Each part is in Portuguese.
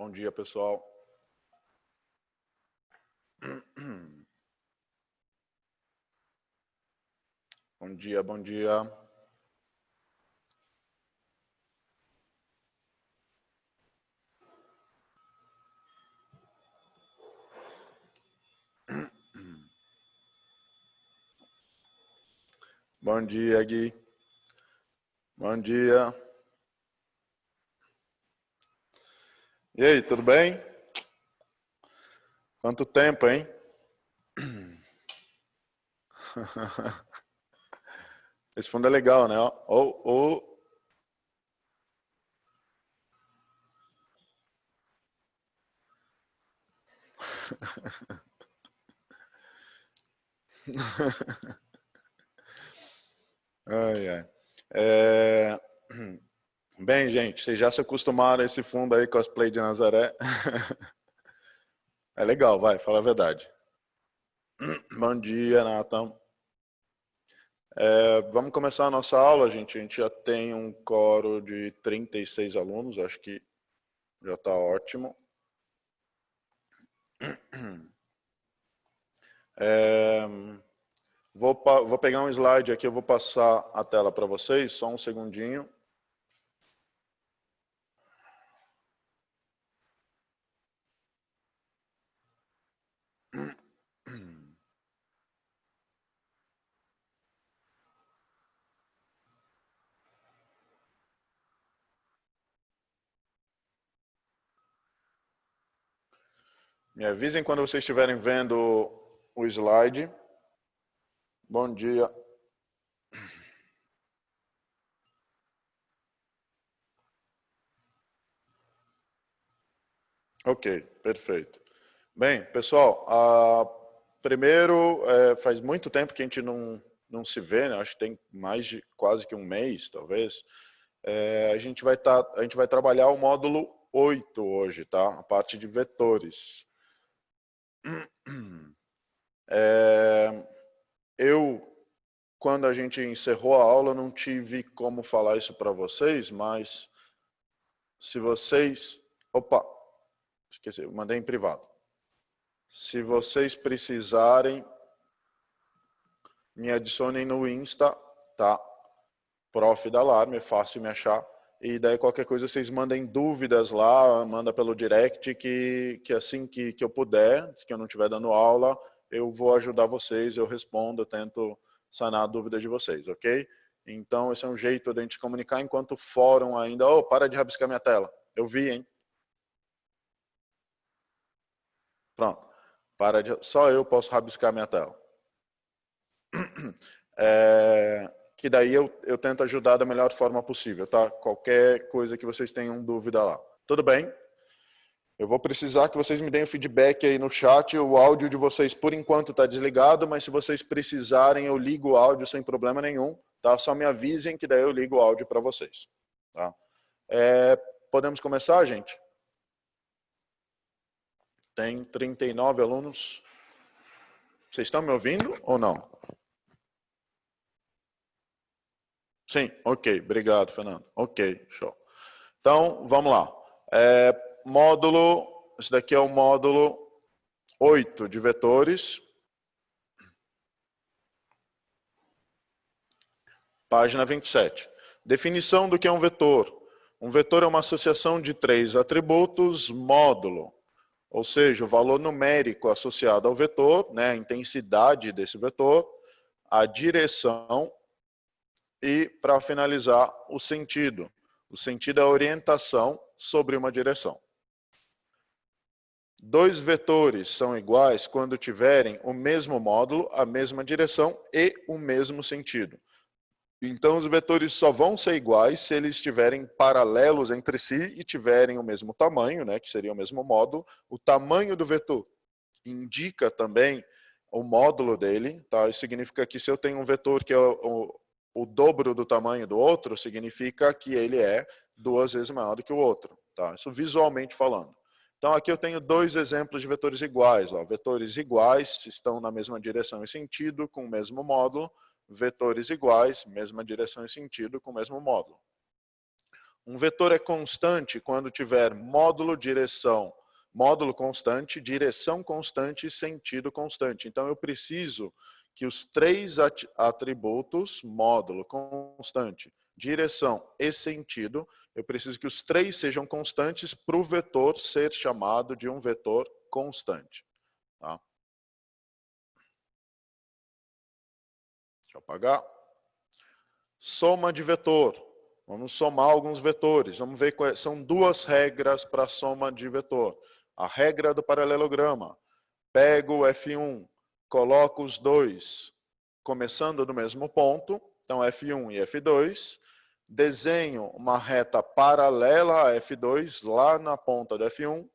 Bom dia, pessoal. Bom dia, bom dia. Bom dia, Gui. Bom dia. E aí, tudo bem? Quanto tempo, hein? Esse fundo é legal, né? Ai, ai. Bem, gente, vocês já se acostumaram a esse fundo aí, cosplay de Nazaré? É legal, vai, fala a verdade. Bom dia, Nathan. Vamos começar a nossa aula, gente. A gente já tem um coro de 36 alunos, acho que já está ótimo. Vou pegar um slide aqui, eu vou passar a tela para vocês, só um segundinho. Me avisem quando vocês estiverem vendo o slide. Bom dia. Ok, perfeito. Bem, pessoal, primeiro, faz muito tempo que a gente não se vê, né? Acho que tem mais de quase que um mês, talvez. A gente vai trabalhar o módulo 8 hoje, tá? A parte de vetores. Quando a gente encerrou a aula, não tive como falar isso para vocês, mas se vocês... Opa, esqueci, eu mandei em privado. Se vocês precisarem, me adicionem no Insta, tá? Prof. da Alarme, é fácil me achar. E daí qualquer coisa vocês mandem dúvidas lá, manda pelo direct, que assim que eu puder, que eu não estiver dando aula, eu vou ajudar vocês, eu respondo, eu tento sanar a dúvida de vocês, ok? Então esse é um jeito de a gente comunicar enquanto o fórum ainda... Oh, para de rabiscar minha tela. Eu vi, hein? Pronto. Só eu posso rabiscar minha tela. Que daí eu tento ajudar da melhor forma possível, tá? Qualquer coisa que vocês tenham dúvida lá. Tudo bem? Eu vou precisar que vocês me deem o feedback aí no chat. O áudio de vocês, por enquanto, está desligado, mas se vocês precisarem, eu ligo o áudio sem problema nenhum, tá? Só me avisem que daí eu ligo o áudio para vocês, tá? Podemos começar, gente? Tem 39 alunos. Vocês estão me ouvindo ou não? Sim, ok. Obrigado, Fernando. Ok, show. Então, vamos lá. Esse daqui é o módulo 8 de vetores. Página 27. Definição do que é um vetor. Um vetor é uma associação de 3 atributos, módulo, ou seja, o valor numérico associado ao vetor, né, a intensidade desse vetor, a direção e, para finalizar, o sentido. O sentido é a orientação sobre uma direção. Dois vetores são iguais quando tiverem o mesmo módulo, a mesma direção e o mesmo sentido. Então, os vetores só vão ser iguais se eles estiverem paralelos entre si e tiverem o mesmo tamanho, né, que seria o mesmo módulo. O tamanho do vetor indica também o módulo dele. Tá? Isso significa que se eu tenho um vetor que é o dobro do tamanho do outro, significa que ele é 2 vezes maior do que o outro. Tá? Isso visualmente falando. Então, aqui eu tenho dois exemplos de vetores iguais. Ó. Vetores iguais estão na mesma direção e sentido, com o mesmo módulo. Vetores iguais, mesma direção e sentido, com o mesmo módulo. Um vetor é constante quando tiver módulo, direção, módulo constante, direção constante e sentido constante. Então, eu preciso que os três atributos, módulo, constante, direção e sentido, eu preciso que os três sejam constantes para o vetor ser chamado de um vetor constante. Tá? Deixa eu apagar. Soma de vetor. Vamos somar alguns vetores. Vamos ver quais são duas regras para a soma de vetor. A regra do paralelograma. Pego o F1, coloco os dois começando do mesmo ponto, então F1 e F2, desenho uma reta paralela a F2 lá na ponta do F1,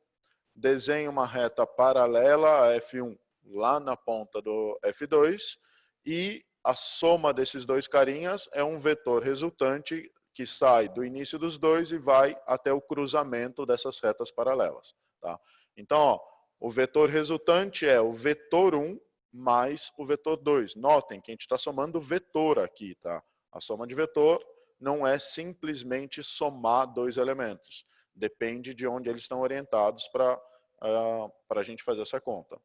desenho uma reta paralela a F1 lá na ponta do F2 e a soma desses dois carinhas é um vetor resultante que sai do início dos dois e vai até o cruzamento dessas retas paralelas. Tá? Então, ó, o vetor resultante é o vetor 1 mais o vetor 2. Notem que a gente está somando vetor aqui, tá? A soma de vetor não é simplesmente somar dois elementos. Depende de onde eles estão orientados para a gente fazer essa conta.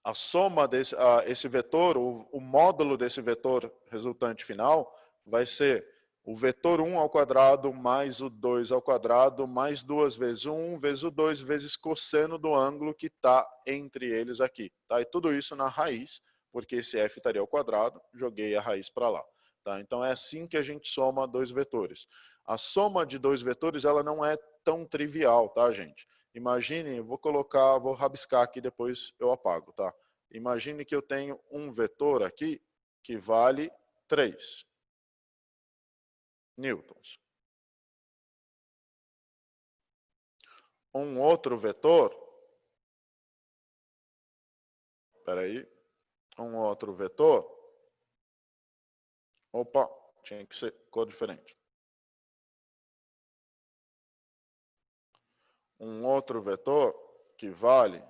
A soma desse vetor, o módulo desse vetor resultante final, vai ser o vetor 1 ao quadrado mais o 2 ao quadrado mais 2 vezes o 1 vezes o 2 vezes cosseno do ângulo que está entre eles aqui. Tá? E tudo isso na raiz, porque esse f estaria ao quadrado, joguei a raiz para lá. Tá? Então é assim que a gente soma dois vetores. A soma de dois vetores ela não é tão trivial, tá, gente? Imagine, vou rabiscar aqui, depois eu apago, tá? Imagine que eu tenho um vetor aqui que vale 3 newtons. Um outro vetor, um outro vetor, opa, tinha que ser cor diferente. Um outro vetor que vale,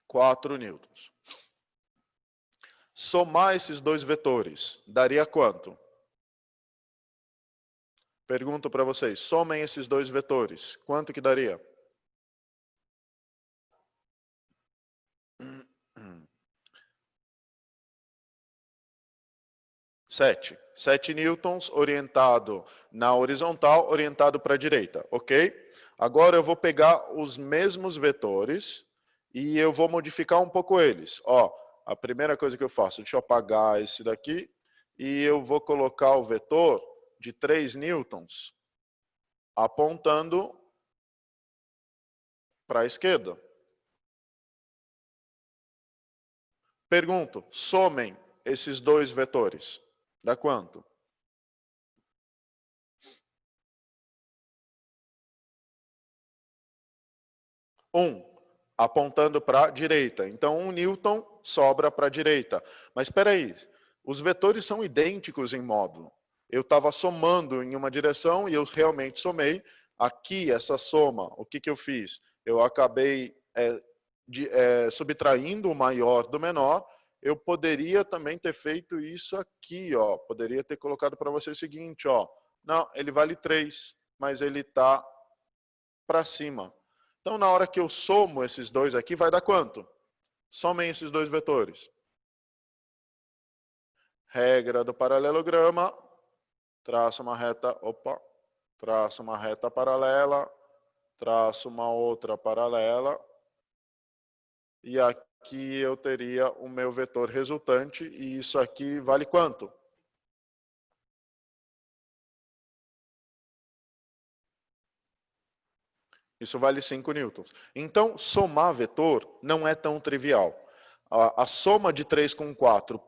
4 newtons. Somar esses dois vetores, daria quanto? Pergunto para vocês, somem esses dois vetores, quanto que daria? 7 newtons orientado na horizontal, orientado para a direita, ok? Agora eu vou pegar os mesmos vetores e eu vou modificar um pouco eles. Ó, a primeira coisa que eu faço, deixa eu apagar esse daqui e eu vou colocar o vetor de 3 newtons apontando para a esquerda. Pergunto, somem esses dois vetores. Dá quanto? Apontando para a direita. Então, 1 newton sobra para a direita. Mas espera aí, os vetores são idênticos em módulo. Eu estava somando em uma direção e eu realmente somei. Aqui, essa soma, o que eu fiz? Eu acabei subtraindo o maior do menor. Eu poderia também ter feito isso aqui, ó. Poderia ter colocado para você o seguinte, ó. Não, ele vale 3, mas ele está para cima. Então, na hora que eu somo esses dois aqui, vai dar quanto? Somem esses dois vetores. Regra do paralelograma. Traço uma reta, traço uma reta paralela, traço uma outra paralela. E aqui eu teria o meu vetor resultante, e isso aqui vale quanto? Isso vale 5 newtons. Então, somar vetor não é tão trivial. A soma de 3 com 4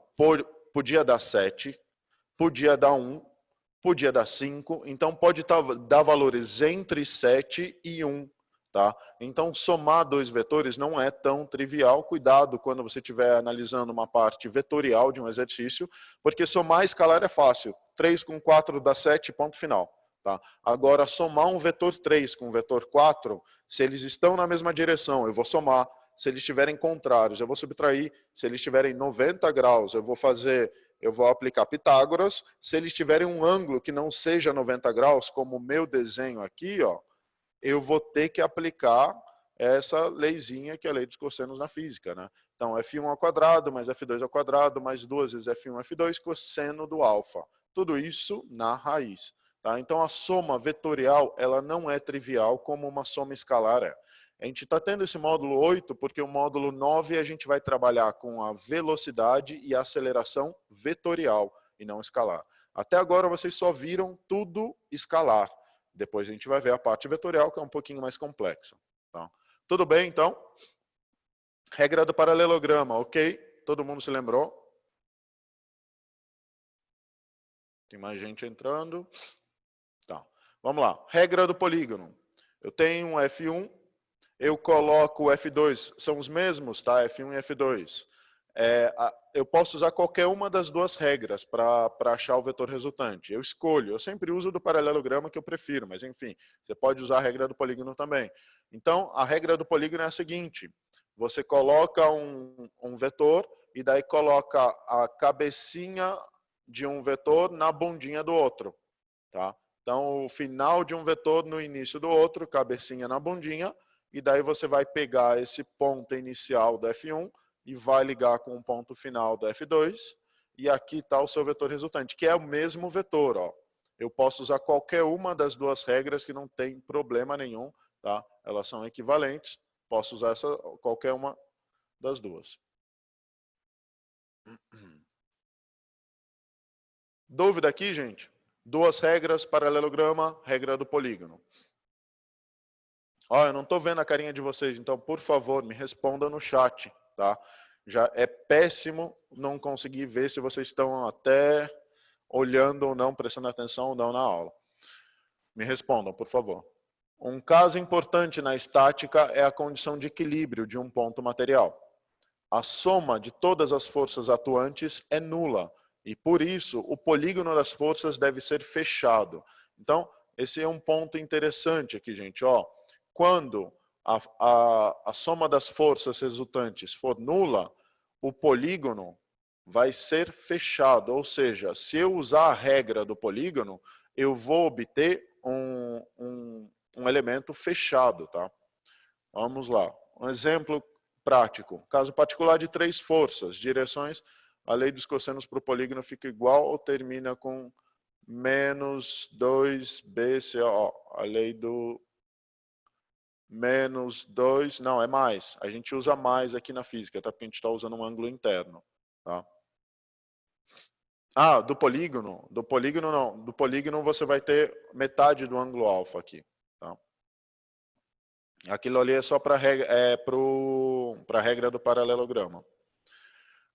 podia dar 7, podia dar 1, podia dar 5. Então, pode dar valores entre 7 e 1. Tá? Então, somar dois vetores não é tão trivial. Cuidado quando você estiver analisando uma parte vetorial de um exercício, porque somar escalar é fácil. 3 com 4 dá 7, ponto final. Tá? Agora, somar um vetor 3 com um vetor 4, se eles estão na mesma direção, eu vou somar. se eles estiverem contrários, eu vou subtrair. Se eles estiverem 90 graus, eu vou aplicar Pitágoras. Se eles tiverem um ângulo que não seja 90 graus, como o meu desenho aqui, ó, eu vou ter que aplicar essa leizinha que é a lei dos cossenos na física, né? Então, F1 ao quadrado mais F2 ao quadrado mais 2 vezes F1, F2, cosseno do alfa. Tudo isso na raiz. Tá? Então, a soma vetorial, ela não é trivial como uma soma escalar é. A gente está tendo esse módulo 8 porque o módulo 9 a gente vai trabalhar com a velocidade e a aceleração vetorial e não escalar. Até agora vocês só viram tudo escalar. Depois a gente vai ver a parte vetorial, que é um pouquinho mais complexa. Tá? Tudo bem, então? Regra do paralelograma, ok? Todo mundo se lembrou? Tem mais gente entrando. Tá. Vamos lá. Regra do polígono. Eu tenho um F1, eu coloco o F2, são os mesmos, tá? F1 e F2. Eu posso usar qualquer uma das duas regras para achar o vetor resultante. Eu escolho, eu sempre uso do paralelograma que eu prefiro, mas enfim, você pode usar a regra do polígono também. Então, a regra do polígono é a seguinte, você coloca um vetor e daí coloca a cabecinha de um vetor na bundinha do outro. Tá? Então, o final de um vetor no início do outro, cabecinha na bundinha, e daí você vai pegar esse ponto inicial do F1 e vai ligar com o ponto final do F2, e aqui está o seu vetor resultante, que é o mesmo vetor. Ó. Eu posso usar qualquer uma das duas regras que não tem problema nenhum, tá? Elas são equivalentes, posso usar qualquer uma das duas. Dúvida aqui, gente? Duas regras, paralelograma, regra do polígono. Ó, eu não estou vendo a carinha de vocês, então, por favor, me respondam no chat, tá? Já é péssimo não conseguir ver se vocês estão até olhando ou não, prestando atenção ou não na aula. Me respondam, por favor. Um caso importante na estática é a condição de equilíbrio de um ponto material. A soma de todas as forças atuantes é nula, e por isso o polígono das forças deve ser fechado. Então, esse é um ponto interessante aqui, gente. Ó, quando a soma das forças resultantes for nula, o polígono vai ser fechado. Ou seja, se eu usar a regra do polígono, eu vou obter um elemento fechado. Tá? Vamos lá. Um exemplo prático. Caso particular de três forças, direções, a lei dos cossenos para o polígono fica igual ou termina com menos 2BCO. A lei do menos 2, não, é mais. A gente usa mais aqui na física, tá? Porque a gente está usando um ângulo interno. Tá? Ah, do polígono? Do polígono não. Do polígono você vai ter metade do ângulo alfa aqui. Tá? Aquilo ali é só para a regra do paralelograma.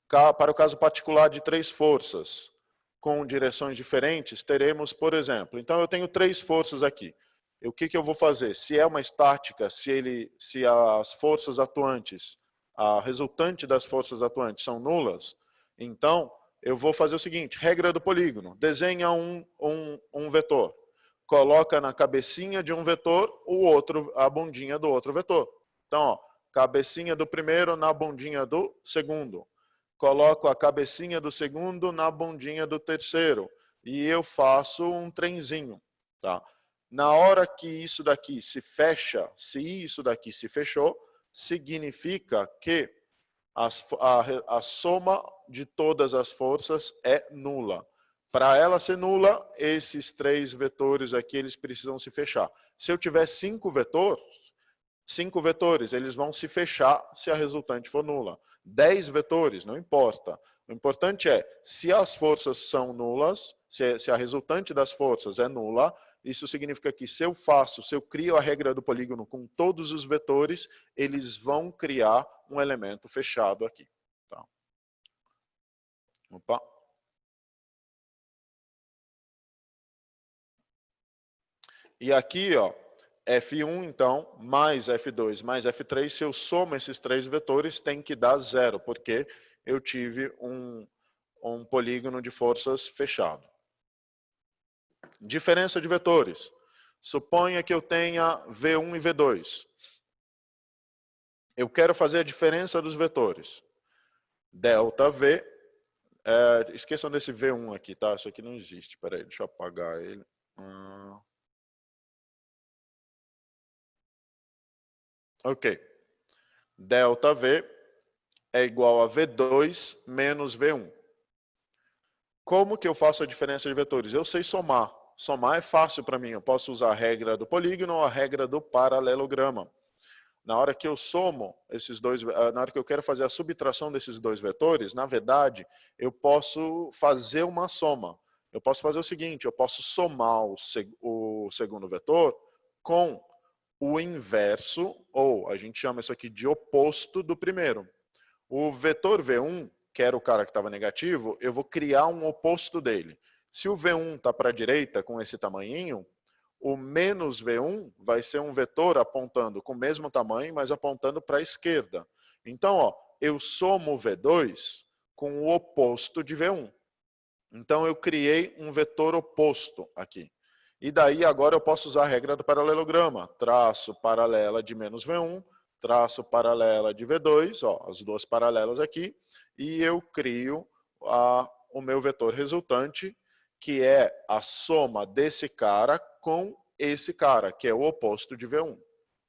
Para o caso particular de três forças com direções diferentes, teremos, por exemplo, então eu tenho três forças aqui. O que eu vou fazer? Se é uma estática, se as forças atuantes, a resultante das forças atuantes são nulas, então eu vou fazer o seguinte, regra do polígono, desenha um vetor, coloca na cabecinha de um vetor a bundinha do outro vetor. Então, ó, cabecinha do primeiro na bundinha do segundo. Coloco a cabecinha do segundo na bundinha do terceiro. E eu faço um trenzinho. Tá? Na hora que isso daqui se fecha, se isso daqui se fechou, significa que a soma de todas as forças é nula. Para ela ser nula, esses três vetores aqui, eles precisam se fechar. Se eu tiver cinco vetores, eles vão se fechar se a resultante for nula. 10 vetores, não importa. O importante é, se as forças são nulas, se a resultante das forças é nula, isso significa que se eu crio a regra do polígono com todos os vetores, eles vão criar um elemento fechado aqui. Tá? Opa. E aqui, ó, F1, então, mais F2 mais F3, se eu somo esses três vetores, tem que dar zero, porque eu tive um polígono de forças fechado. Diferença de vetores. Suponha que eu tenha V1 e V2. Eu quero fazer a diferença dos vetores. Delta V. Esqueçam desse V1 aqui, tá? Isso aqui não existe. Espera aí, deixa eu apagar ele. Ok. Delta V é igual a V2 menos V1. Como que eu faço a diferença de vetores? Eu sei somar. Somar é fácil para mim. Eu posso usar a regra do polígono ou a regra do paralelograma. Na hora que eu somo esses dois, na hora que eu quero fazer a subtração desses dois vetores, na verdade, eu posso fazer uma soma. Eu posso fazer o seguinte, eu posso somar o segundo vetor com o inverso, ou a gente chama isso aqui de oposto do primeiro. O vetor V1, que era o cara que estava negativo, eu vou criar um oposto dele. Se o V1 está para a direita com esse tamanhinho, o menos V1 vai ser um vetor apontando com o mesmo tamanho, mas apontando para a esquerda. Então, ó, eu somo V2 com o oposto de V1. Então, eu criei um vetor oposto aqui. E daí, agora eu posso usar a regra do paralelograma. Traço paralela de menos V1, traço paralela de V2, ó, as duas paralelas aqui, e eu crio o meu vetor resultante, que é a soma desse cara com esse cara, que é o oposto de V1.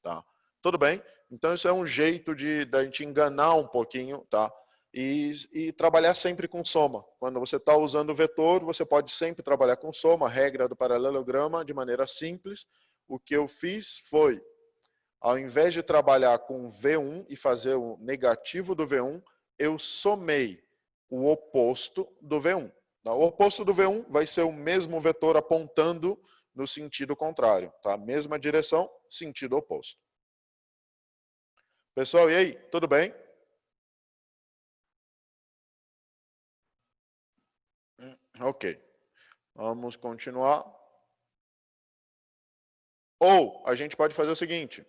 Tá? Tudo bem? Então, isso é um jeito da gente enganar um pouquinho, tá? E trabalhar sempre com soma. Quando você está usando o vetor, você pode sempre trabalhar com soma, regra do paralelograma, de maneira simples. O que eu fiz foi, ao invés de trabalhar com V1 e fazer o negativo do V1, eu somei o oposto do V1. O oposto do V1 vai ser o mesmo vetor apontando no sentido contrário. Tá? Mesma direção, sentido oposto. Pessoal, e aí? Tudo bem? Ok. Vamos continuar. Ou a gente pode fazer o seguinte.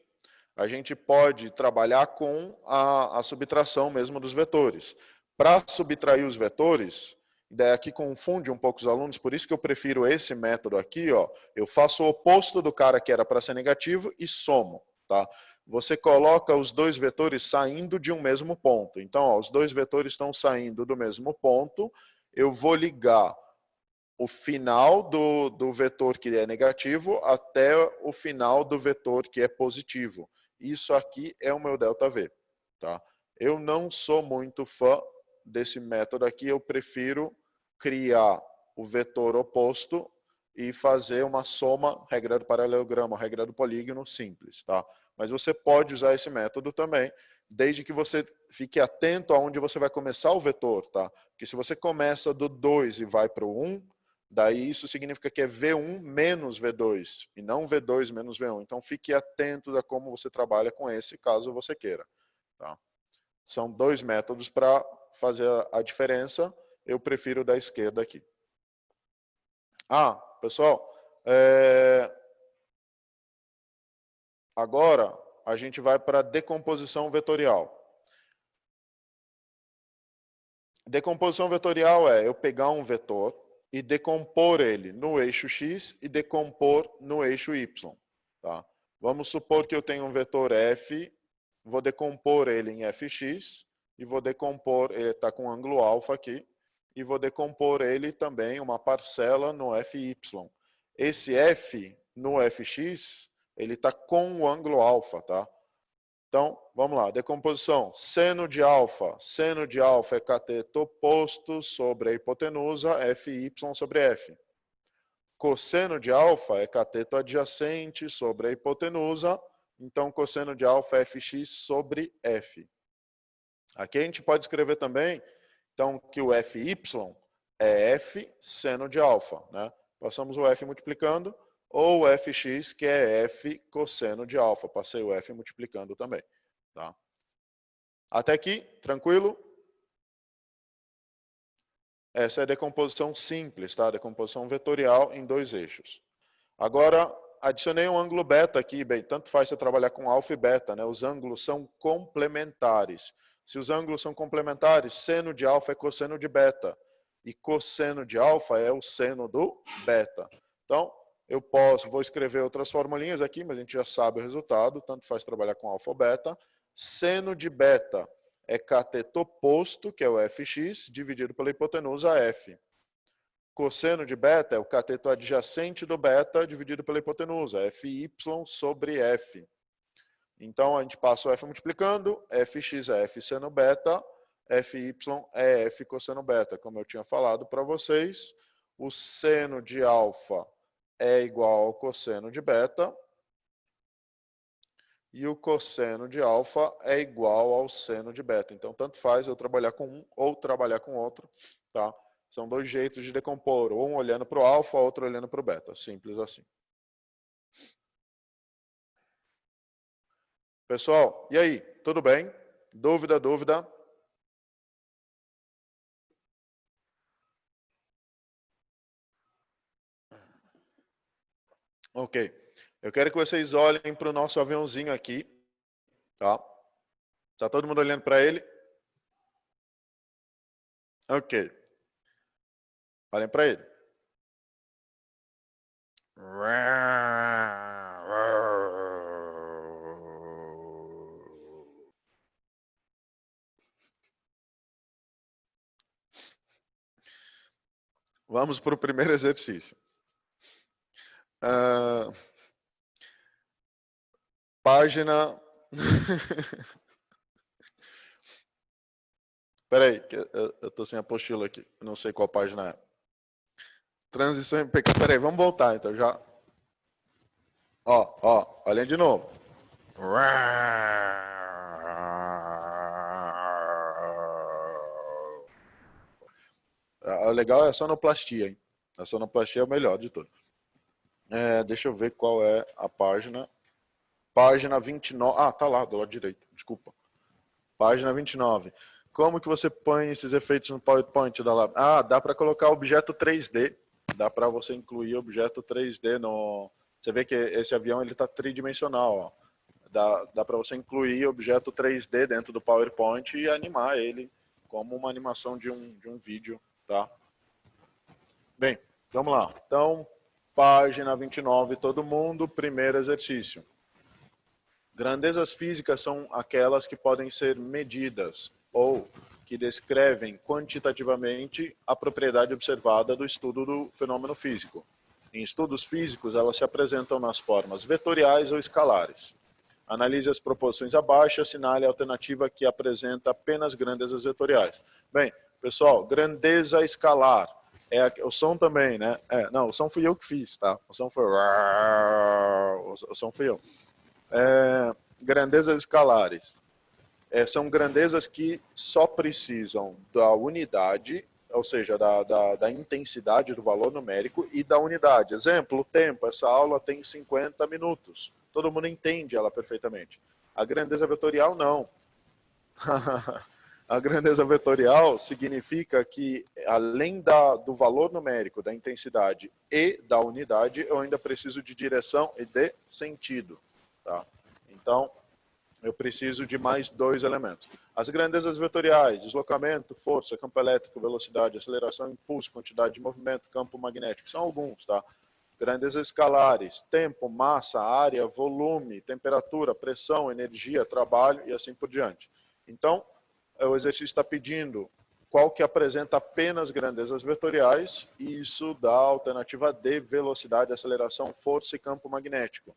A gente pode trabalhar com a subtração mesmo dos vetores. Para subtrair os vetores, daí aqui confunde um pouco os alunos, por isso que eu prefiro esse método aqui, ó. Eu faço o oposto do cara que era para ser negativo e somo, tá? Você coloca os dois vetores saindo de um mesmo ponto. Então, ó, os dois vetores estão saindo do mesmo ponto. Eu vou ligar o final do vetor que é negativo até o final do vetor que é positivo. Isso aqui é o meu ΔV. Tá? Eu não sou muito fã desse método aqui, eu prefiro criar o vetor oposto e fazer uma soma, regra do paralelograma, regra do polígono, simples. Tá? Mas você pode usar esse método também, desde que você fique atento aonde você vai começar o vetor. Tá? Porque se você começa do 2 e vai para o 1, daí isso significa que é V1 menos V2, e não V2 menos V1. Então fique atento a como você trabalha com esse, caso você queira. Tá? São dois métodos para fazer a diferença. Eu prefiro da esquerda aqui. Pessoal, agora a gente vai para a decomposição vetorial. Decomposição vetorial é eu pegar um vetor e decompor ele no eixo x e decompor no eixo y. Tá? Vamos supor que eu tenho um vetor f, vou decompor ele em fx e vou decompor, ele está com ângulo alfa aqui, e vou decompor ele também, uma parcela no fy. Esse f no fx, ele está com o ângulo alfa, tá? Então, vamos lá, decomposição. Seno de alfa é cateto oposto sobre a hipotenusa, FY sobre F. Cosseno de alfa é cateto adjacente sobre a hipotenusa, então cosseno de alfa é FX sobre F. Aqui a gente pode escrever também, então, que o FY é F seno de alfa, né? Passamos o F multiplicando, ou o Fx, que é F cosseno de alfa. Passei o F multiplicando também. Tá? Até aqui, tranquilo? Essa é a decomposição simples, tá? Decomposição vetorial em dois eixos. Agora, adicionei um ângulo beta aqui, bem, tanto faz você trabalhar com alfa e beta, né? Os ângulos são complementares. Se os ângulos são complementares, seno de alfa é cosseno de beta. E cosseno de alfa é o seno do beta. Então, vou escrever outras formulinhas aqui, mas a gente já sabe o resultado, tanto faz trabalhar com alfa ou beta. Seno de beta é cateto oposto, que é o fx, dividido pela hipotenusa f. Cosseno de beta é o cateto adjacente do beta, dividido pela hipotenusa, fy sobre f. Então, a gente passa o f multiplicando, fx é f seno beta, fy é f cosseno beta. Como eu tinha falado para vocês, o seno de alfa é igual ao cosseno de beta, e o cosseno de alfa é igual ao seno de beta. Então, tanto faz eu trabalhar com um ou trabalhar com outro, tá? São dois jeitos de decompor, um olhando para o alfa, outro olhando para o beta. Simples assim. Pessoal, e aí? Tudo bem? Dúvida, dúvida? Ok. Eu quero que vocês olhem para o nosso aviãozinho aqui, tá? Tá todo mundo olhando para ele? Ok. Olhem para ele. Vamos para o primeiro exercício. Página. Peraí, eu tô sem apostila aqui. Eu não sei qual página é. Transição em PK. Peraí, vamos voltar então já. Olhem de novo. O legal é a sonoplastia, hein? A sonoplastia é o melhor de tudo. Deixa eu ver qual é a página. Página 29. Ah, tá lá, do lado direito. Desculpa. Página 29. Como que você põe esses efeitos no PowerPoint da Lab? Ah, dá para colocar objeto 3D. Dá para você incluir objeto 3D no... Você vê que esse avião ele está tridimensional, ó. Dá para você incluir objeto 3D dentro do PowerPoint e animar ele como uma animação de um vídeo, tá? Bem, vamos lá. Então, página 29, todo mundo, primeiro exercício. Grandezas físicas são aquelas que podem ser medidas ou que descrevem quantitativamente a propriedade observada do estudo do fenômeno físico. Em estudos físicos, elas se apresentam nas formas vetoriais ou escalares. Analise as proporções abaixo e assinale a alternativa que apresenta apenas grandezas vetoriais. Bem, pessoal, grandeza escalar. O som também, né? Não, o som fui eu que fiz, tá? O som foi... O som fui eu. Grandezas escalares. São grandezas que só precisam da unidade, ou seja, da intensidade do valor numérico e da unidade. Exemplo, o tempo. Essa aula tem 50 minutos. Todo mundo entende ela perfeitamente. A grandeza vetorial, não. A grandeza vetorial significa que, além do valor numérico, da intensidade e da unidade, eu ainda preciso de direção e de sentido. Tá? Então, eu preciso de mais dois elementos. As grandezas vetoriais, deslocamento, força, campo elétrico, velocidade, aceleração, impulso, quantidade de movimento, campo magnético, são alguns, tá? Grandezas escalares, tempo, massa, área, volume, temperatura, pressão, energia, trabalho e assim por diante. Então, o exercício está pedindo qual que apresenta apenas grandezas vetoriais, e isso dá a alternativa D, velocidade, aceleração, força e campo magnético.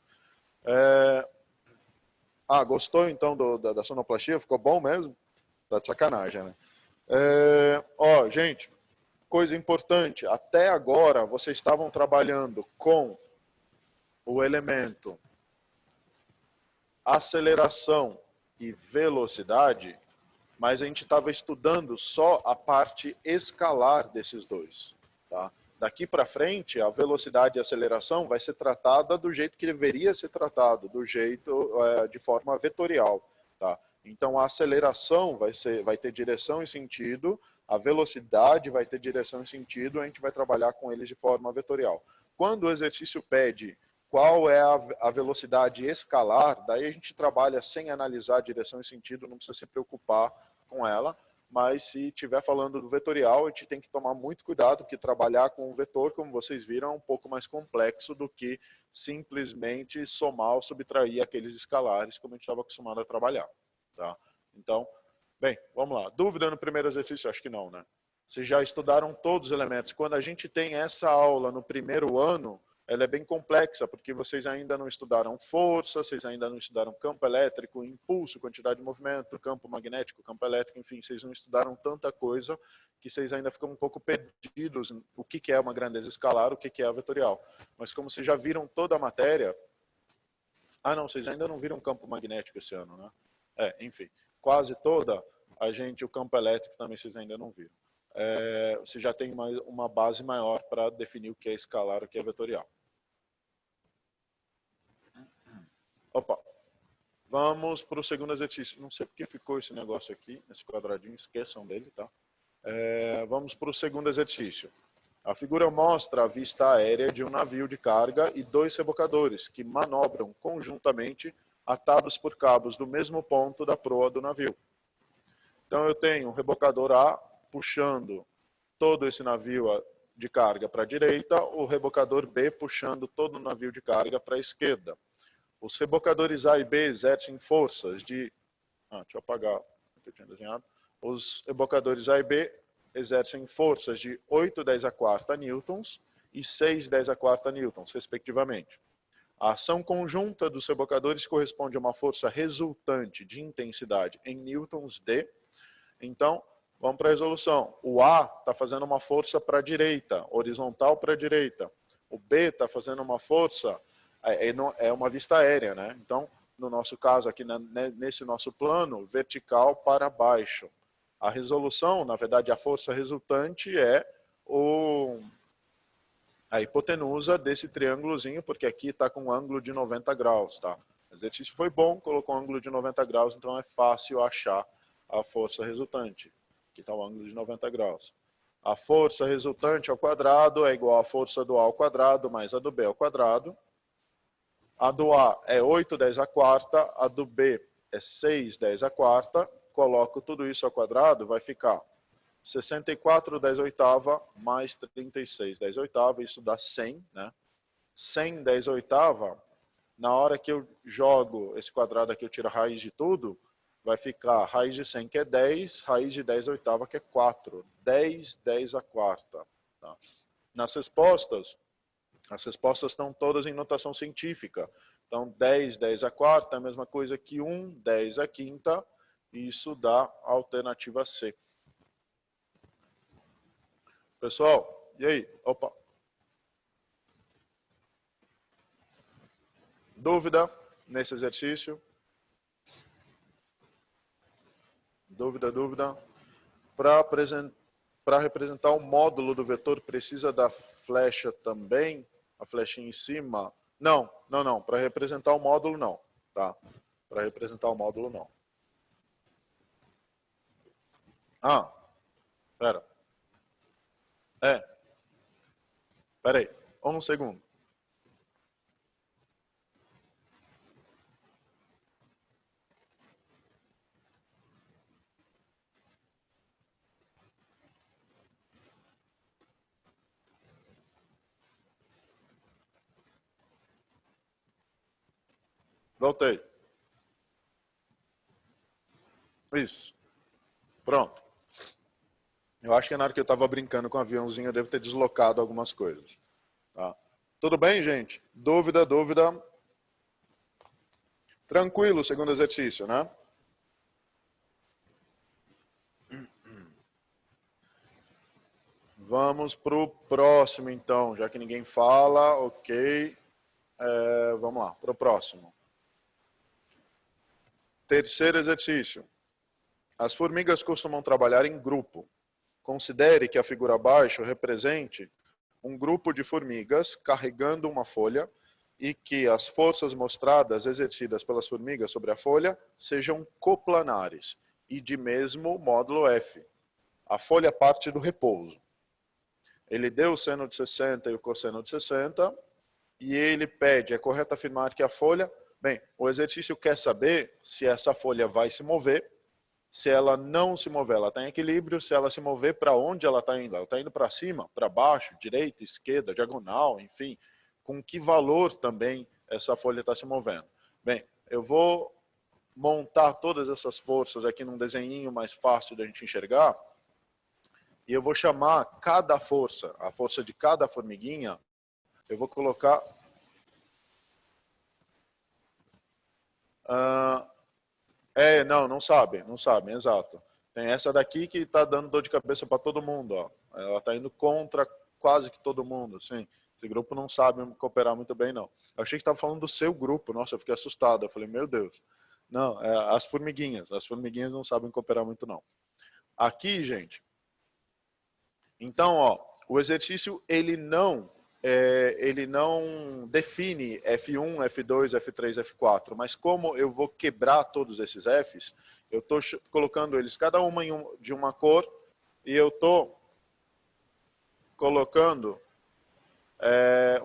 Gostou então da sonoplastia? Ficou bom mesmo? Tá de sacanagem, né? Gente, coisa importante. Até agora, vocês estavam trabalhando com o elemento aceleração e velocidade, mas a gente estava estudando só a parte escalar desses dois, tá? Daqui para frente, a velocidade e a aceleração vai ser tratada do jeito que deveria ser tratado, do jeito de forma vetorial, tá? Então a aceleração vai ter direção e sentido, a velocidade vai ter direção e sentido, a gente vai trabalhar com eles de forma vetorial. Quando o exercício pede qual é a velocidade escalar, daí a gente trabalha sem analisar direção e sentido, não precisa se preocupar com ela. Mas se estiver falando do vetorial, a gente tem que tomar muito cuidado, porque trabalhar com o vetor, como vocês viram, é um pouco mais complexo do que simplesmente somar ou subtrair aqueles escalares, como a gente estava acostumado a trabalhar. tá? Então, bem, vamos lá. Dúvida no primeiro exercício? Acho que não, né? Vocês já estudaram todos os elementos. Quando a gente tem essa aula no primeiro ano, ela é bem complexa, porque vocês ainda não estudaram força, vocês ainda não estudaram campo elétrico, impulso, quantidade de movimento, campo magnético, campo elétrico, enfim, vocês não estudaram tanta coisa que vocês ainda ficam um pouco perdidos em o que é uma grandeza escalar, o que é a vetorial. Mas como vocês já viram toda a matéria... Ah, não, vocês ainda não viram campo magnético esse ano, né? Enfim, quase toda, o campo elétrico também vocês ainda não viram. Você já tem uma base maior para definir o que é escalar e o que é vetorial. Opa, vamos para o segundo exercício. Não sei porque ficou esse negócio aqui, esse quadradinho, esqueçam dele, tá? Vamos para o segundo exercício. A figura mostra a vista aérea de um navio de carga e 2 rebocadores, que manobram conjuntamente atados por cabos do mesmo ponto da proa do navio. Então eu tenho o rebocador A puxando todo esse navio de carga para a direita, o rebocador B puxando todo o navio de carga para a esquerda. Os rebocadores A e B exercem forças de... deixa eu apagar o que eu tinha desenhado. Os rebocadores A e B exercem forças de 8/10 a quarta newtons e 6/10 a quarta newtons, respectivamente. A ação conjunta dos rebocadores corresponde a uma força resultante de intensidade em newtons de... Então, vamos para a resolução. O A está fazendo uma força para a direita, horizontal para a direita. O B está fazendo uma força, é uma vista aérea, né? Então, no nosso caso aqui, nesse nosso plano, vertical para baixo. A resolução, na verdade, a força resultante é a hipotenusa desse triângulozinho, porque aqui está com um ângulo de 90 graus, tá? O exercício foi bom, colocou um ângulo de 90 graus, então é fácil achar a força resultante. Aqui está o ângulo de 90 graus. A força resultante ao quadrado é igual à força do A ao quadrado mais a do B ao quadrado. A do A é 8/10 a quarta, a do B é 6/10 a quarta. Coloco tudo isso ao quadrado, vai ficar 64/10 oitava mais 36/10 oitava, isso dá 100, né? 100/10 oitava, na hora que eu jogo esse quadrado aqui, eu tiro a raiz de tudo, vai ficar raiz de 100, que é 10, raiz de 10 oitava, que é 4. 10/10 a quarta. Tá? Nas respostas, as respostas estão todas em notação científica. Então, 10/10 a quarta é a mesma coisa que 1/10 a quinta, e isso dá a alternativa C. Pessoal, e aí? Opa. Dúvida nesse exercício? Dúvida? Para representar o módulo do vetor, precisa da flecha também? A flechinha em cima? Não. Para representar o módulo, não. Tá? Para representar o módulo, não. Pera. Pera aí. Um segundo. Voltei. Isso. Pronto. Eu acho que na hora que eu estava brincando com o aviãozinho, eu devo ter deslocado algumas coisas. Tá? Tudo bem, gente? Dúvida? Tranquilo, segundo exercício, né? Vamos para o próximo, então. Já que ninguém fala, ok. Vamos lá, para o próximo. Terceiro exercício. As formigas costumam trabalhar em grupo. Considere que a figura abaixo represente um grupo de formigas carregando uma folha e que as forças mostradas exercidas pelas formigas sobre a folha sejam coplanares e de mesmo módulo F. A folha parte do repouso. Ele deu o seno de 60 e o cosseno de 60 e ele pede, é correto afirmar que a folha... Bem, o exercício quer saber se essa folha vai se mover. Se ela não se mover, ela está em equilíbrio. Se ela se mover, para onde ela está indo? Ela está indo para cima, para baixo, direita, esquerda, diagonal, enfim. Com que valor também essa folha está se movendo? Bem, eu vou montar todas essas forças aqui num desenhinho mais fácil da gente enxergar. E eu vou chamar cada força, a força de cada formiguinha, eu vou colocar... não sabem, exato. Tem essa daqui que está dando dor de cabeça para todo mundo, ó. Ela está indo contra quase que todo mundo, sim. Esse grupo não sabe cooperar muito bem, não. Eu achei que estava falando do seu grupo, nossa, eu fiquei assustado. Eu falei, meu Deus. Não, as formiguinhas não sabem cooperar muito, não. Aqui, gente, então, ó, o exercício, ele não define F1, F2, F3, F4, mas como eu vou quebrar todos esses Fs, eu estou colocando eles cada uma de uma cor e eu estou colocando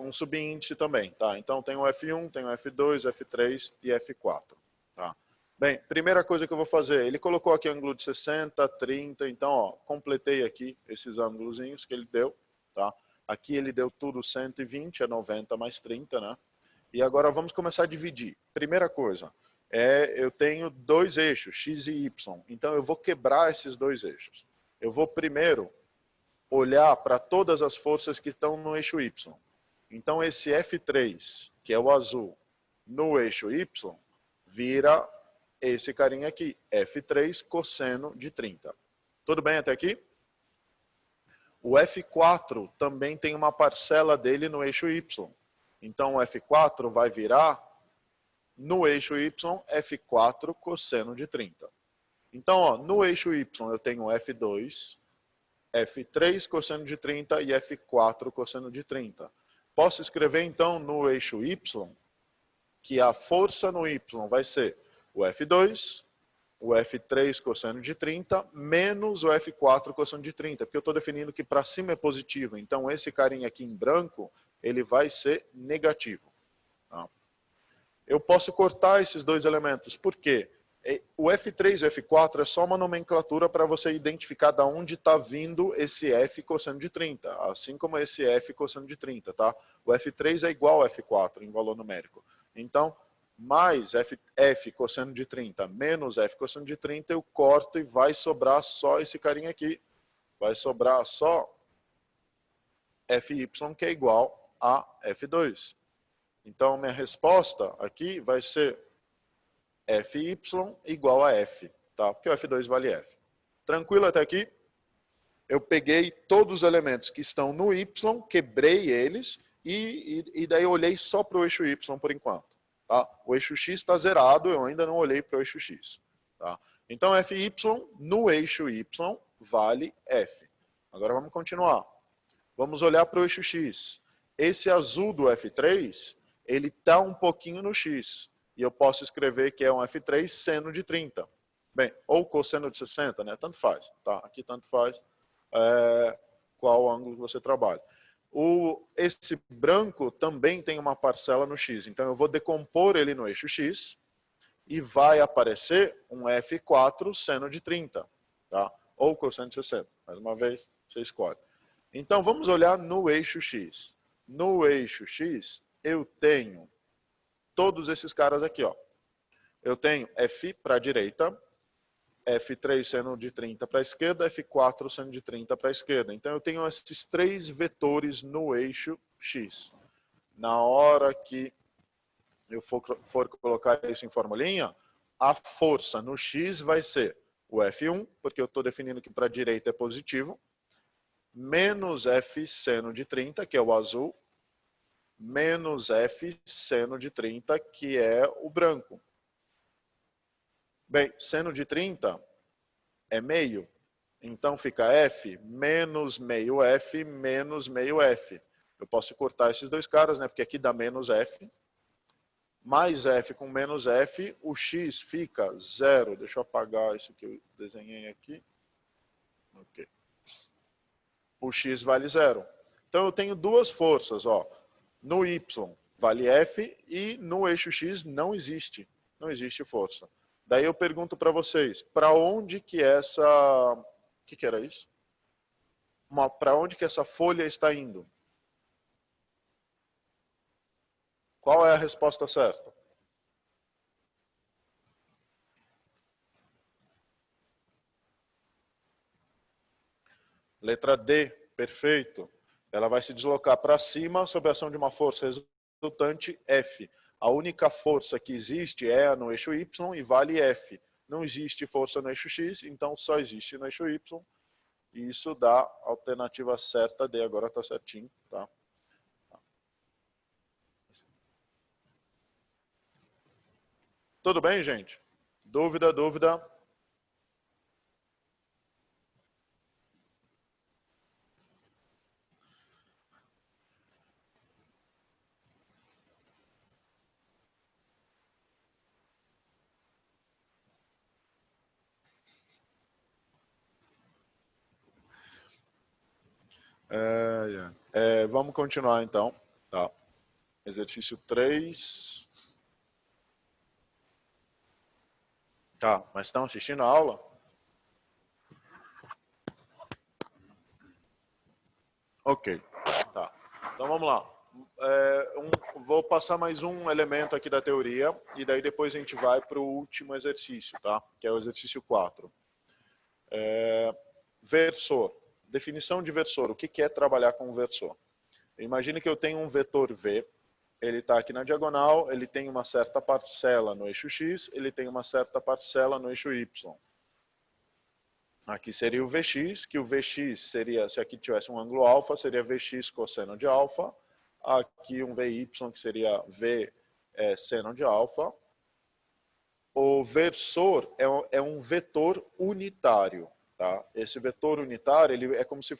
um subíndice também, tá? Então tem o F1, tem o F2, F3 e F4, tá? Bem, primeira coisa que eu vou fazer, ele colocou aqui ângulo de 60, 30, então, ó, completei aqui esses ângulozinhos que ele deu, tá? Aqui ele deu tudo 120, é 90 mais 30, né? E agora vamos começar a dividir. Primeira coisa, eu tenho dois eixos, X e Y, então eu vou quebrar esses dois eixos. Eu vou primeiro olhar para todas as forças que estão no eixo Y. Então esse F3, que é o azul, no eixo Y, vira esse carinha aqui, F3 cosseno de 30. Tudo bem até aqui? O F4 também tem uma parcela dele no eixo Y. Então o F4 vai virar, no eixo Y, F4 cosseno de 30. Então, ó, no eixo Y eu tenho F2, F3 cosseno de 30 e F4 cosseno de 30. Posso escrever então no eixo Y que a força no Y vai ser o F2, o F3 cosseno de 30, menos o F4 cosseno de 30, porque eu estou definindo que para cima é positivo, então esse carinha aqui em branco, ele vai ser negativo. Tá? Eu posso cortar esses dois elementos, por quê? O F3 e o F4 é só uma nomenclatura para você identificar de onde está vindo esse F cosseno de 30, assim como esse F cosseno de 30, tá? O F3 é igual ao F4 em valor numérico. Então, mais F cosseno de 30 menos F cosseno de 30, eu corto e vai sobrar só esse carinha aqui. Vai sobrar só Fy, que é igual a F2. Então, minha resposta aqui vai ser Fy igual a F, tá? Porque o F2 vale F. Tranquilo até aqui? Eu peguei todos os elementos que estão no Y, quebrei eles e daí eu olhei só para o eixo Y por enquanto. Tá? O eixo X está zerado, eu ainda não olhei para o eixo X. Tá? Então, Fy no eixo Y vale F. Agora vamos continuar. Vamos olhar para o eixo X. Esse azul do F3, ele está um pouquinho no X. E eu posso escrever que é um F3 seno de 30. Bem, ou cosseno de 60, né? Tanto faz. Tá? Aqui tanto faz qual ângulo que você trabalha. Esse branco também tem uma parcela no X. Então eu vou decompor ele no eixo X e vai aparecer um F4 seno de 30. Tá? Ou cosseno de 60. Mais uma vez, você escolhe. Então vamos olhar no eixo X. No eixo X, eu tenho todos esses caras aqui, ó. Eu tenho F para a direita, F3 seno de 30 para a esquerda, F4 seno de 30 para a esquerda. Então eu tenho esses três vetores no eixo X. Na hora que eu for colocar isso em formulinha, a força no X vai ser o F1, porque eu estou definindo que para a direita é positivo, menos F seno de 30, que é o azul, menos F seno de 30, que é o branco. Bem, seno de 30 é meio, então fica F menos meio F menos meio F. Eu posso cortar esses dois caras, né? Porque aqui dá menos F. Mais F com menos F, o X fica 0. Deixa eu apagar isso que eu desenhei aqui. Ok. O X vale 0. Então eu tenho duas forças, ó. No Y vale F e no eixo X não existe. Não existe força. Daí eu pergunto para vocês, para onde que essa... O que era isso? Para onde que essa folha está indo? Qual é a resposta certa? Letra D, perfeito. Ela vai se deslocar para cima sob a ação de uma força resultante F. A única força que existe é a no eixo Y e vale F. Não existe força no eixo X, então só existe no eixo Y. E isso dá a alternativa certa D. Agora está certinho, tá? Tudo bem, gente? Dúvida, dúvida? Vamos continuar então. Tá. Exercício 3. Tá, mas estão assistindo a aula? Ok, tá. Então vamos lá. Vou passar mais um elemento aqui da teoria e daí depois a gente vai para o último exercício, tá? Que é o exercício 4. Versor. Definição de versor. O que é trabalhar com um versor? Imagine que eu tenho um vetor V, ele está aqui na diagonal, ele tem uma certa parcela no eixo X, ele tem uma certa parcela no eixo Y. Aqui seria o Vx, que o Vx seria, se aqui tivesse um ângulo alfa, seria Vx cosseno de alfa. Aqui um Vy, que seria V seno de alfa. O versor é um vetor unitário. Tá? Esse vetor unitário ele é como se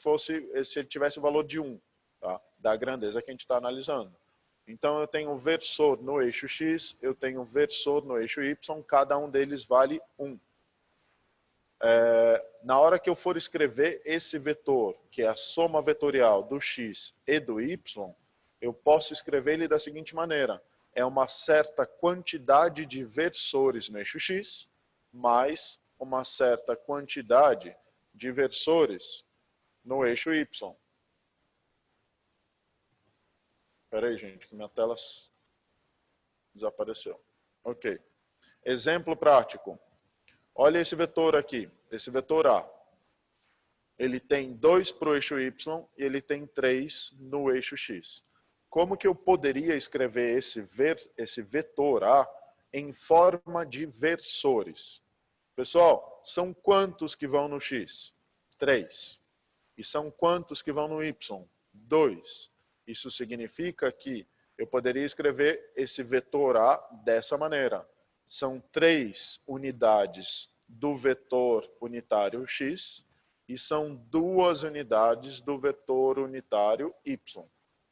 ele tivesse o valor de 1, tá? Da grandeza que a gente está analisando. Então eu tenho um versor no eixo X, eu tenho um versor no eixo Y, cada um deles vale 1. Na hora que eu for escrever esse vetor, que é a soma vetorial do X e do Y, eu posso escrever ele da seguinte maneira. É uma certa quantidade de versores no eixo X, mais uma certa quantidade de versores no eixo Y. Espera aí, gente, que minha tela desapareceu. Ok. Exemplo prático. Olha esse vetor aqui, esse vetor A. Ele tem 2 para o eixo Y e ele tem 3 no eixo X. Como que eu poderia escrever esse vetor A em forma de versores? Pessoal, são quantos que vão no X? 3. E são quantos que vão no Y? 2. Isso significa que eu poderia escrever esse vetor A dessa maneira. São 3 unidades do vetor unitário X e são 2 unidades do vetor unitário Y.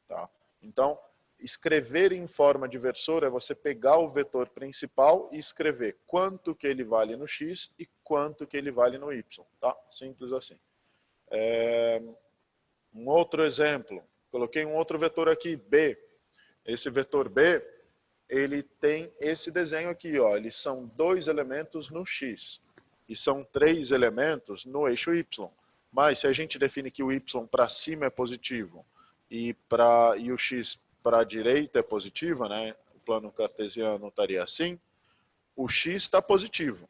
Tá? Então, escrever em forma de versor é você pegar o vetor principal e escrever quanto que ele vale no X e quanto que ele vale no Y. Tá? Simples assim. Um outro exemplo. Coloquei um outro vetor aqui, B. Esse vetor B, ele tem esse desenho aqui, ó. Eles são 2 elementos no X e são 3 elementos no eixo Y. Mas se a gente define que o Y para cima é positivo e o X para a direita é positivo, né? O plano cartesiano estaria assim, o X está positivo,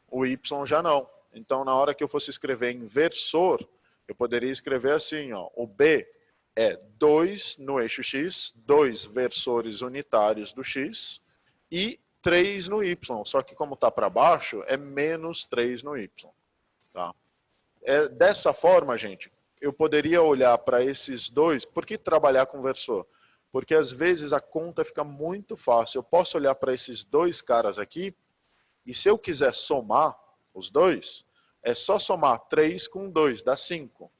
o Y já não. Então, na hora que eu fosse escrever em versor, eu poderia escrever assim, ó, o B é 2 no eixo X, 2 versores unitários do X e 3 no Y. Só que como está para baixo, é menos 3 no Y. Tá? Dessa forma, gente, eu poderia olhar para esses dois. Por que trabalhar com versor? Porque às vezes a conta fica muito fácil. Eu posso olhar para esses dois caras aqui e se eu quiser somar os dois, é só somar 3 com 2, dá 5.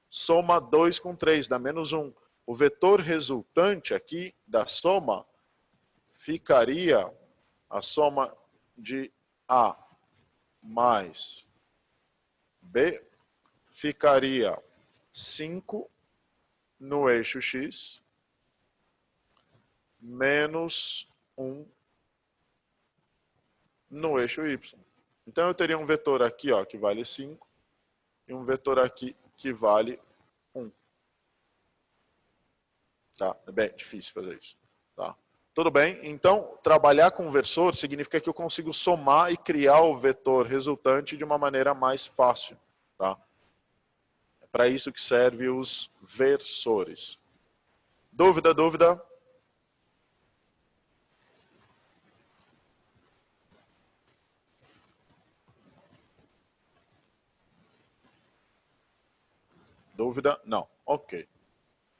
Soma 2 com 3, dá menos 1. O vetor resultante aqui da soma ficaria a soma de A mais B, ficaria 5 no eixo X, menos 1 no eixo Y. Então eu teria um vetor aqui, ó, que vale 5 e um vetor aqui que vale 1. Tá? É bem difícil fazer isso. Tá? Tudo bem? Então, trabalhar com versor significa que eu consigo somar e criar o vetor resultante de uma maneira mais fácil. Tá? É para isso que servem os versores. Dúvida, dúvida? Dúvida? Não. Ok.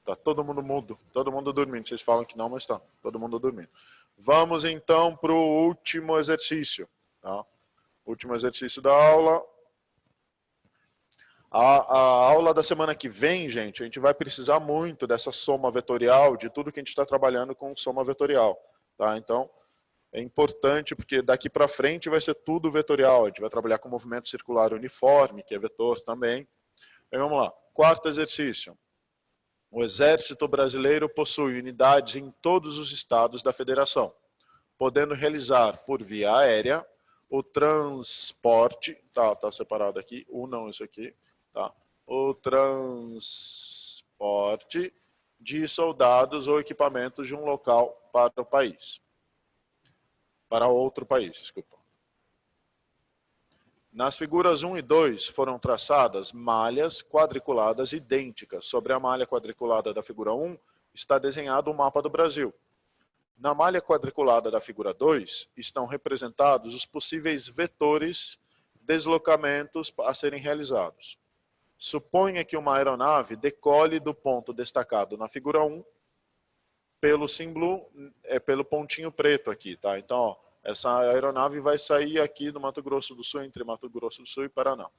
Tá todo mundo mudo, todo mundo dormindo. Vocês falam que não, mas tá, todo mundo dormindo. Vamos então para o último exercício. Tá? Último exercício da aula. A aula da semana que vem, gente, a gente vai precisar muito dessa soma vetorial, de tudo que a gente está trabalhando com soma vetorial. Tá? Então, é importante, porque daqui para frente vai ser tudo vetorial. A gente vai trabalhar com movimento circular uniforme, que é vetor também. Então, vamos lá. Quarto exercício. O Exército Brasileiro possui unidades em todos os estados da Federação, podendo realizar por via aérea o transporte, tá separado aqui, não isso aqui, tá? O transporte de soldados ou equipamentos de um local para o país. Para outro país, desculpa. Nas figuras 1 e 2 foram traçadas malhas quadriculadas idênticas. Sobre a malha quadriculada da figura 1 está desenhado o mapa do Brasil. Na malha quadriculada da figura 2 estão representados os possíveis vetores deslocamentos a serem realizados. Suponha que uma aeronave decole do ponto destacado na figura 1 pelo símbolo, pelo pontinho preto aqui, tá? Então, ó, essa aeronave vai sair aqui do Mato Grosso do Sul, entre Mato Grosso do Sul e Paraná.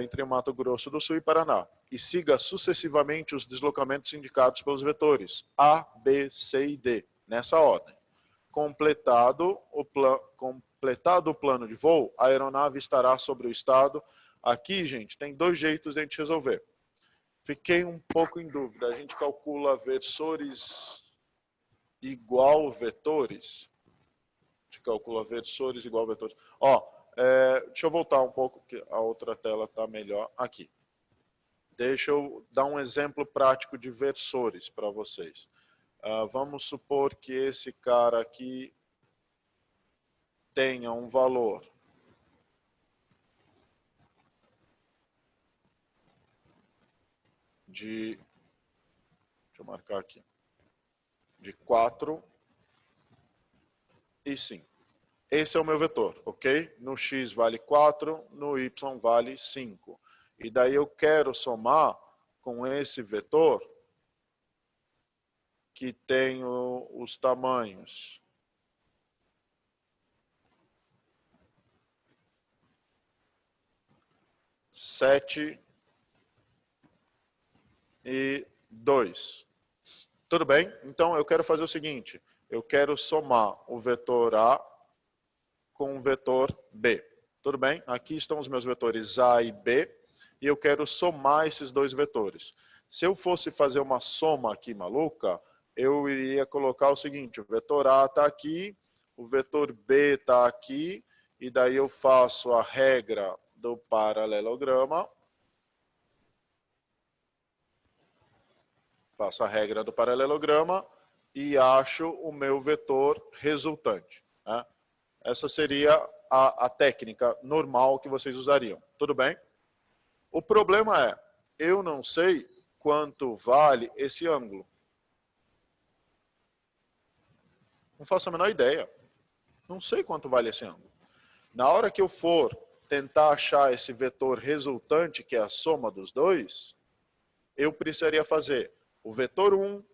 Entre Mato Grosso do Sul e Paraná. E siga sucessivamente os deslocamentos indicados pelos vetores A, B, C e D, nessa ordem. Completado o plano de voo, a aeronave estará sobre o estado. Aqui, gente, tem dois jeitos de a gente resolver. Fiquei um pouco em dúvida. A gente calcula versores igual vetores? Calcula versores igual vetores. Ó, deixa eu voltar um pouco, que a outra tela está melhor aqui. Deixa eu dar um exemplo prático de versores para vocês. Vamos supor que esse cara aqui tenha um valor de, deixa eu marcar aqui, de 4 e 5. Esse é o meu vetor, ok? No x vale 4, no y vale 5. E daí eu quero somar com esse vetor que tem os tamanhos 7 e 2. Tudo bem? Então eu quero fazer o seguinte, eu quero somar o vetor A com o vetor B. Tudo bem? Aqui estão os meus vetores A e B, e eu quero somar esses dois vetores. Se eu fosse fazer uma soma aqui maluca, eu iria colocar o seguinte, o vetor A está aqui, o vetor B está aqui, e daí eu faço a regra do paralelograma. Faço a regra do paralelograma e acho o meu vetor resultante. Né? Essa seria a técnica normal que vocês usariam. Tudo bem? O problema é, eu não sei quanto vale esse ângulo. Não faço a menor ideia. Não sei quanto vale esse ângulo. Na hora que eu for tentar achar esse vetor resultante, que é a soma dos dois, eu precisaria fazer o vetor 1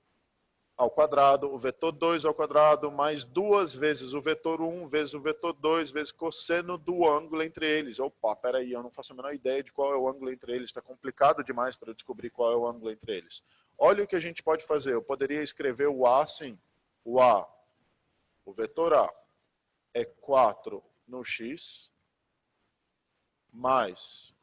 ao quadrado, o vetor 2 ao quadrado, mais 2 vezes o vetor 1 vezes o vetor 2 vezes cosseno do ângulo entre eles. Opa, peraí, eu não faço a menor ideia de qual é o ângulo entre eles. Está complicado demais para eu descobrir qual é o ângulo entre eles. Olha o que a gente pode fazer. Eu poderia escrever o A assim. O vetor A é 4 no x, mais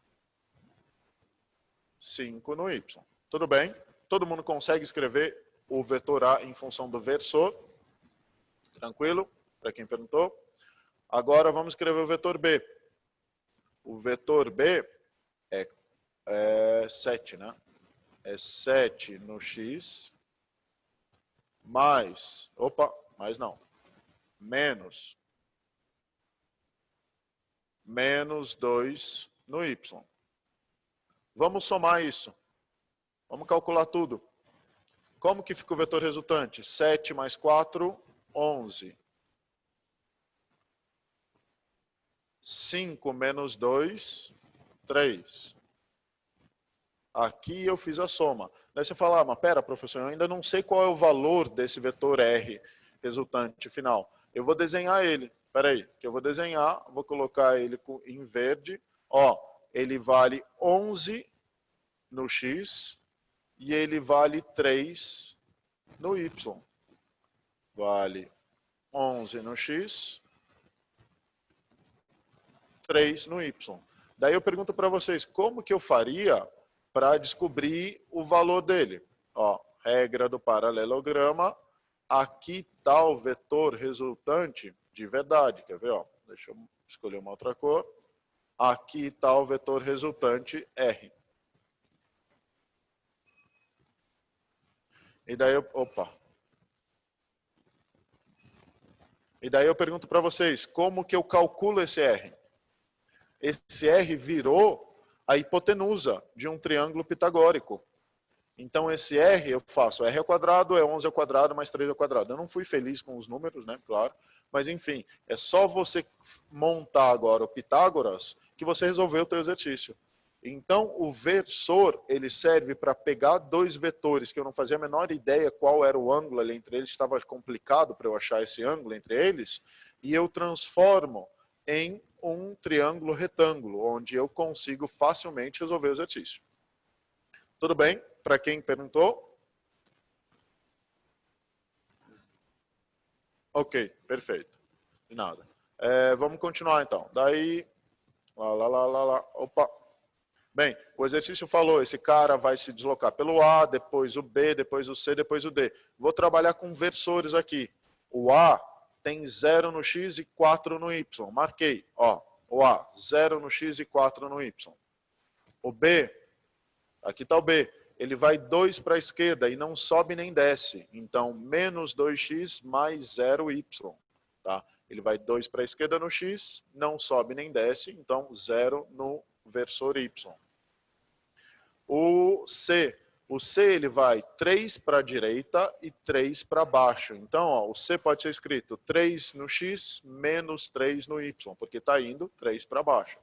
5 no y. Tudo bem? Todo mundo consegue escrever o vetor A em função do versor? Tranquilo? Para quem perguntou. Agora vamos escrever o vetor B. O vetor B é 7, né? É 7 no x, mais, menos 2 no y. Vamos somar isso. Vamos calcular tudo. Como que fica o vetor resultante? 7 mais 4, 11. 5 menos 2, 3. Aqui eu fiz a soma. Daí você fala, mas pera, professor, eu ainda não sei qual é o valor desse vetor R resultante final. Eu vou desenhar ele. Espera aí, que eu vou desenhar, vou colocar ele em verde. Ó, ele vale 11 no X e ele vale 3 no Y. Vale 11 no X, 3 no Y. Daí eu pergunto para vocês, como que eu faria para descobrir o valor dele? Ó, regra do paralelograma, aqui está o vetor resultante de verdade. Quer ver? Ó, deixa eu escolher uma outra cor. Aqui está o vetor resultante R. E daí eu pergunto para vocês, como que eu calculo esse R? Esse R virou a hipotenusa de um triângulo pitagórico. Então, esse R eu faço R ao quadrado é 11 ao quadrado mais 3 ao quadrado. Eu não fui feliz com os números, né? Claro. Mas, enfim, é só você montar agora o Pitágoras que você resolveu o teu exercício. Então, o versor, ele serve para pegar dois vetores que eu não fazia a menor ideia qual era o ângulo ali entre eles, estava complicado para eu achar esse ângulo entre eles, e eu transformo em um triângulo retângulo, onde eu consigo facilmente resolver o exercício. Tudo bem? Para quem perguntou? Ok, perfeito. De nada. Vamos continuar então. Daí, opa. Bem, o exercício falou, esse cara vai se deslocar pelo A, depois o B, depois o C, depois o D. Vou trabalhar com versores aqui. O A tem 0 no X e 4 no Y. Marquei, ó. O A, 0 no X e 4 no Y. O B, aqui está o B. Ele vai 2 para a esquerda e não sobe nem desce. Então, menos 2x mais 0y. Tá? Ele vai 2 para a esquerda no x, não sobe nem desce. Então, 0 no versor y. O C ele vai 3 para a direita e 3 para baixo. Então, ó, o C pode ser escrito 3 no x menos 3 no y, porque está indo 3 para baixo.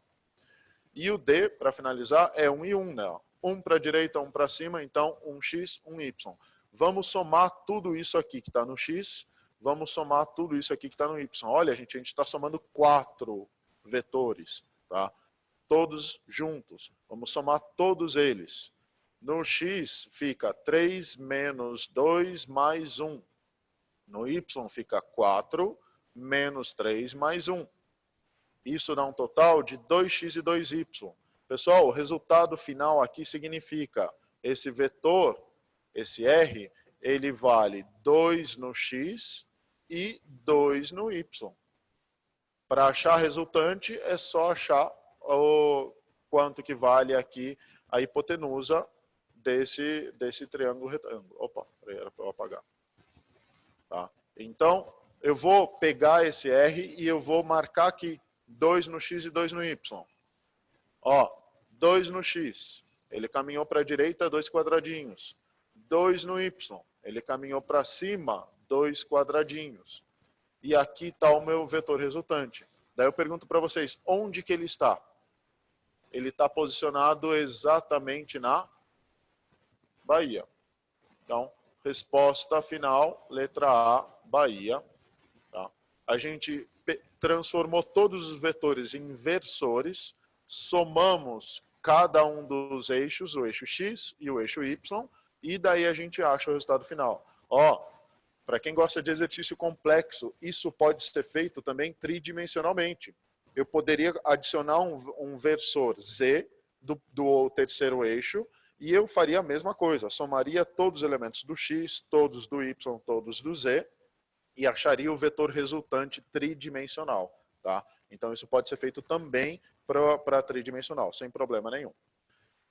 E o D, para finalizar, é 1 e 1, né? 1 para a direita, 1 para cima, então 1x, 1y. Vamos somar tudo isso aqui que está no x, vamos somar tudo isso aqui que está no y. Olha, a gente está somando 4 vetores, tá? Todos juntos. Vamos somar todos eles. No x fica 3 menos 2 mais 1. No y fica 4 menos 3 mais 1. Isso dá um total de 2x e 2y. Pessoal, o resultado final aqui significa esse vetor, esse R, ele vale 2 no x e 2 no y. Para achar a resultante, é só achar o quanto que vale aqui a hipotenusa desse triângulo retângulo. Opa, era para eu apagar. Tá? Então, eu vou pegar esse R e eu vou marcar aqui 2 no x e 2 no y. Ó, 2 no x, ele caminhou para a direita, 2 quadradinhos. 2 no y, ele caminhou para cima, 2 quadradinhos. E aqui está o meu vetor resultante. Daí eu pergunto para vocês, onde que ele está? Ele está posicionado exatamente na Bahia. Então, resposta final, letra A, Bahia. Tá? A gente transformou todos os vetores em versores, somamos cada um dos eixos, o eixo x e o eixo y, e daí a gente acha o resultado final. Ó, para quem gosta de exercício complexo, isso pode ser feito também tridimensionalmente. Eu poderia adicionar um versor z do terceiro eixo, e eu faria a mesma coisa, somaria todos os elementos do x, todos do y, todos do z, e acharia o vetor resultante tridimensional. Tá? Então, isso pode ser feito também para tridimensional, sem problema nenhum.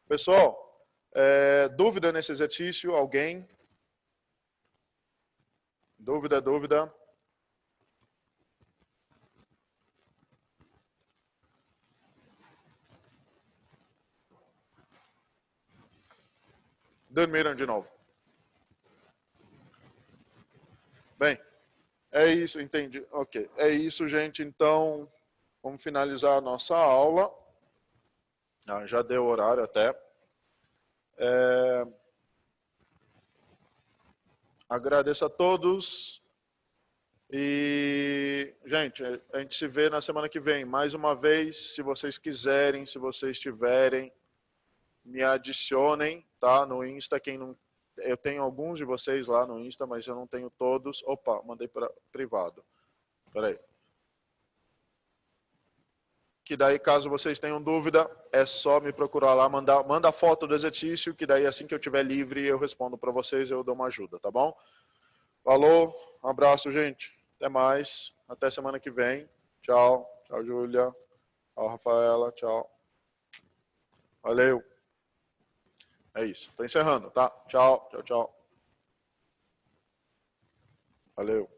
Pessoal, dúvida nesse exercício? Alguém? Dúvida? Dormiram de novo. Bem, é isso, entendi. Ok, é isso, gente. Então, vamos finalizar a nossa aula. Já deu horário até. Agradeço a todos. E, gente, a gente se vê na semana que vem. Mais uma vez, se vocês quiserem, se vocês tiverem, me adicionem, tá? No Insta, quem não... Eu tenho alguns de vocês lá no Insta, mas eu não tenho todos. Opa, mandei para privado. Peraí. Que daí, caso vocês tenham dúvida, é só me procurar lá, manda a foto do exercício, que daí assim que eu tiver livre, eu respondo para vocês, eu dou uma ajuda, tá bom? Falou, um abraço, gente. Até mais. Até semana que vem. Tchau. Tchau, Júlia. Tchau, Rafaela. Tchau. Valeu. É isso. Tô encerrando, tá? Tchau, tchau, tchau. Valeu.